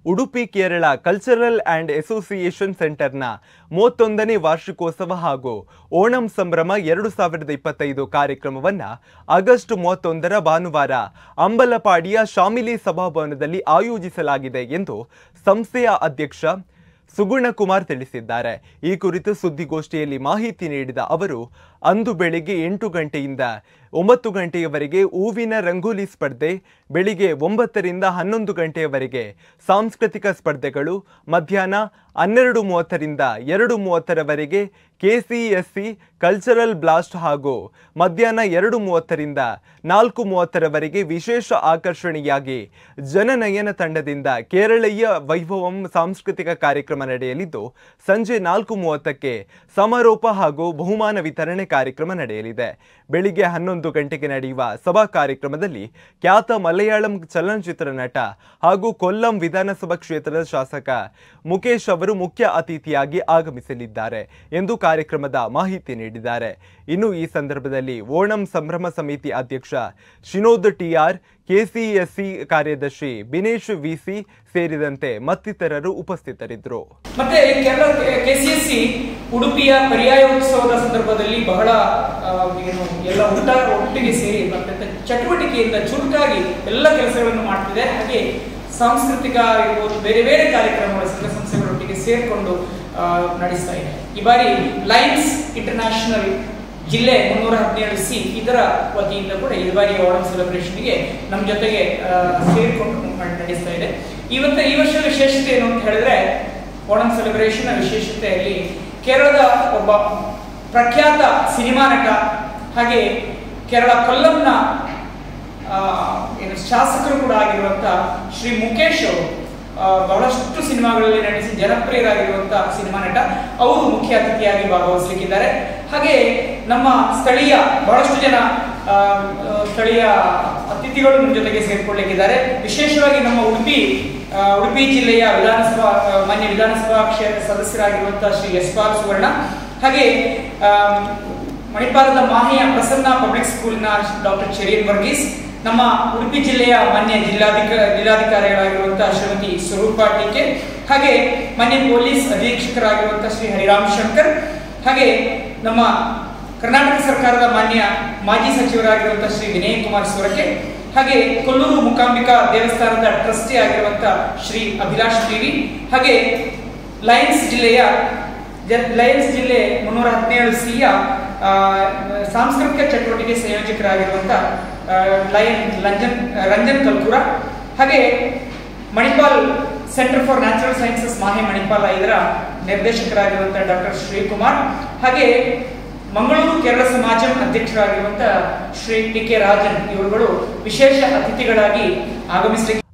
Udupi Kerala cultural and association ಸೆಂಟರ್ನ 31ನೇ ವಾರ್ಷಿಕೋತ್ಸವ ಹಾಗೂ ಓಣಂ ಸಂಭ್ರಮ 2025 ಕಾರ್ಯಕ್ರಮವನ್ನು ಆಗಸ್ಟ್ 31ರ ಭಾನುವಾರ ಅಂಬಲಪಾಡಿಯ ಶಾಮಿಲಿ ಸಭಾಭವನದಲ್ಲಿ ಆಯೋಜಿಸಲಾಗಿದೆ ಎಂದು ಸಂಸ್ಥೆಯ ಅಧ್ಯಕ್ಷ ಸುಗುಣಕುಮಾರ್ ತಿಳಿಸಿದ್ದಾರೆ. ಈ ಕುರಿತು ಸುದ್ದಿಗೋಷ್ಠಿಯಲ್ಲಿ ಮಾಹಿತಿ ನೀಡಿದ ಅವರು, ಅಂದು ಬೆಳಿಗ್ಗೆ 8 ಗಂಟೆಯಿಂದ 9 ಗಂಟೆಯವರೆಗೆ ಹೂವಿನ ರಂಗೋಲಿ ಸ್ಪರ್ಧೆ, ಬೆಳಿಗ್ಗೆ 9ರಿಂದ 11 ಗಂಟೆಯವರೆಗೆ ಸಾಂಸ್ಕೃತಿಕ ಸ್ಪರ್ಧೆಗಳು, ಮಧ್ಯಾಹ್ನ 12:30ರಿಂದ 2:30ರವರೆಗೆ ಕೆಸಿಎಸ್ಸಿ ಕಲ್ಚರಲ್ ಬ್ಲಾಸ್ಟ್ ಹಾಗೂ ಮಧ್ಯಾಹ್ನ 2:30ರಿಂದ 4:30ರವರೆಗೆ ವಿಶೇಷ ಆಕರ್ಷಣೆಯಾಗಿ ಜನನಯನ ತಂಡದಿಂದ ಕೇರಳೀಯ ವೈಭವಂ ಸಾಂಸ್ಕೃತಿಕ ಕಾರ್ಯಕ್ರಮ ನಡೆಯಲಿದ್ದು, ಸಂಜೆ 4:30ಕ್ಕೆ ಸಮಾರೋಪ ಹಾಗೂ ಬಹುಮಾನ ವಿತರಣೆ ಕಾರ್ಯಕ್ರಮ ನಡೆಯಲಿದೆ. ಬೆಳಿಗ್ಗೆ 11 ಗಂಟೆಗೆ ನಡೆಯುವ ಸಭಾ ಕಾರ್ಯಕ್ರಮದಲ್ಲಿ ಖ್ಯಾತ ಮಲಯಾಳಂ ಚಲನಚಿತ್ರ ನಟ ಹಾಗೂ ಕೊಲ್ಲಂ ವಿಧಾನಸಭಾ ಕ್ಷೇತ್ರದ ಶಾಸಕ ಮುಕೇಶ್ ಅವರು ಮುಖ್ಯ ಅತಿಥಿಯಾಗಿ ಆಗಮಿಸಲಿದ್ದಾರೆ ಎಂದು ಕಾರ್ಯಕ್ರಮದ ಮಾಹಿತಿ ನೀಡಿದ್ದಾರೆ. ಇನ್ನು ಈ ಸಂದರ್ಭದಲ್ಲಿ ಓಣಂ ಸಂಭ್ರಮ ಸಮಿತಿ ಅಧ್ಯಕ್ಷ ಶಿನೋದ್ ಟಿಆರ್, ಕೆಸಿಎಸ್ಸಿ ಕಾರ್ಯದರ್ಶಿ ಬಿನೇಶ್ ವಿಸಿ ಸೇರಿದಂತೆ ಮತ್ತಿತರರು ಉಪಸ್ಥಿತರಿದ್ದರು. ಮತ್ತೆ ಕೆಸಿಎಸ್ಸಿ ಉಡುಪಿಯ ಪರ್ಯಾಯ ಉತ್ಸವದ ಸಂದರ್ಭದಲ್ಲಿ ಬಹಳ ಎಲ್ಲ ಒಟ್ಟಿಗೆ ಸೇರಿ ಚಟುವಟಿಕೆಯಿಂದ ಚುರುಕಾಗಿ ಎಲ್ಲ ಕೆಲಸಗಳನ್ನು ಮಾಡ್ತಿದೆ. ಹಾಗೆ ಸಾಂಸ್ಕೃತಿಕ ಇರ್ಬೋದು, ಬೇರೆ ಬೇರೆ ಕಾರ್ಯಕ್ರಮಗಳ ಸಂಘ ಸಂಸ್ಥೆಗಳೊಟ್ಟಿಗೆ ಸೇರಿಕೊಂಡು ನಡೆಸ್ತಾ ಇದೆ. ಈ ಬಾರಿ ಲಯನ್ಸ್ ಇಂಟರ್ನ್ಯಾಷನಲ್ ಜಿಲ್ಲೆ 317C ಇದರ ವತಿಯಿಂದ ಕೂಡ ಈ ಬಾರಿ ಓಣಂ ಸೆಲೆಬ್ರೇಷನ್ಗೆ ನಮ್ಮ ಜೊತೆಗೆ ಸೇರಿಕೊಂಡು ನಡೆಸ್ತಾ ಇದೆ. ಈ ವರ್ಷ ವಿಶೇಷತೆ ಏನು ಅಂತ ಹೇಳಿದ್ರೆ, ಓಣಂ ಸೆಲೆಬ್ರೇಷನ್ ವಿಶೇಷತೆಯಲ್ಲಿ ಕೇರಳದ ಒಬ್ಬ ಪ್ರಖ್ಯಾತ ಸಿನಿಮಾ ನಟ ಹಾಗೆ ಕೇರಳ ಕೊಲ್ಲಂನ ಶಾಸಕರು ಕೂಡ ಆಗಿರುವಂತಹ ಶ್ರೀ ಮುಕೇಶ್ ಅವರು ಬಹಳಷ್ಟು ಸಿನಿಮಾಗಳಲ್ಲಿ ನಟಿಸಿ ಜನಪ್ರಿಯರಾಗಿರುವಂತಹ ಸಿನಿಮಾ ನಟ ಅವರು ಮುಖ್ಯ ಅತಿಥಿಯಾಗಿ ಭಾಗವಹಿಸಲಿಕ್ಕಿದ್ದಾರೆ. ಹಾಗೆ ನಮ್ಮ ಸ್ಥಳೀಯ ಬಹಳಷ್ಟು ಜನ ಸ್ಥಳೀಯ ಅತಿಥಿಗಳು ನಮ್ಮ ಜೊತೆಗೆ ಸೇರಿಕೊಳ್ಳಲಿಕ್ಕಿದ್ದಾರೆ. ವಿಶೇಷವಾಗಿ ನಮ್ಮ ಉಡುಪಿ ಜಿಲ್ಲೆಯ ಮಾನ್ಯ ವಿಧಾನಸಭಾ ಕ್ಷೇತ್ರ ಸದಸ್ಯರಾಗಿರುವಂತಹ ಶ್ರೀ ಎಸ್.ಆರ್. ಸುವರ್ಣ, ಹಾಗೆ ಮಣಿಪಾಲದ ಮಾಹೆಯ ಪ್ರಸನ್ನ ಪಬ್ಲಿಕ್ ಸ್ಕೂಲ್ನ ಡಾಕ್ಟರ್ ಚೆರಿಯನ್ ವರ್ಗೀಸ್, ನಮ್ಮ ಉಡುಪಿ ಜಿಲ್ಲೆಯ ಮಾನ್ಯ ಜಿಲ್ಲಾಧಿಕಾರಿಗಳಾಗಿರುವಂತಹ ಶ್ರೀಮತಿ ಸ್ವರೂಪ ಟೀಕೆ, ಹಾಗೆ ಮಾನ್ಯ ಪೊಲೀಸ್ ಅಧೀಕ್ಷಕರಾಗಿರುವಂತಹ ಶ್ರೀ ಹರಿರಾಮ್ ಶಂಕರ್, ಹಾಗೆ ನಮ್ಮ ಕರ್ನಾಟಕ ಸರ್ಕಾರದ ಮಾನ್ಯ ಮಾಜಿ ಸಚಿವರಾಗಿರುವಂತಹ ಶ್ರೀ ವಿನಯ್ ಕುಮಾರ್ ಸೊರಕೆ, ಹಾಗೆ ಕೊಲ್ಲೂರು ಮೂಕಾಂಬಿಕಾ ದೇವಸ್ಥಾನದ ಟ್ರಸ್ಟಿ ಆಗಿರುವಂತಹ ಶ್ರೀ ಅಭಿಲಾಷ್ ಟಿವಿ, ಹಾಗೆ ಲಯನ್ಸ್ ಜಿಲ್ಲೆ 317Cಯ ಸಾಂಸ್ಕೃತಿಕ ಚಟುವಟಿಕೆ ಸಂಯೋಜಕರಾಗಿರುವಂತಹ ರಂಜನ್ ಕಲ್ಕುರ, ಹಾಗೆ Manipal centre for natural sciences MAHE Manipal ಇದರ ನಿರ್ದೇಶಕರಾಗಿರುವಂತಹ ಡಾಕ್ಟರ್ ಶ್ರೀಕುಮಾರ್, ಹಾಗೆ ಮಂಗಳೂರು ಕೇರಳ ಸಮಾಜಂ ಅಧ್ಯಕ್ಷರಾಗಿರುವಂತಹ ಶ್ರೀ ಟಿ.ಕೆ. ರಾಜನ್ ಇವರುಗಳು ವಿಶೇಷ ಅತಿಥಿಗಳಾಗಿ ಆಗಮಿಸಲಿಕ್ಕೆ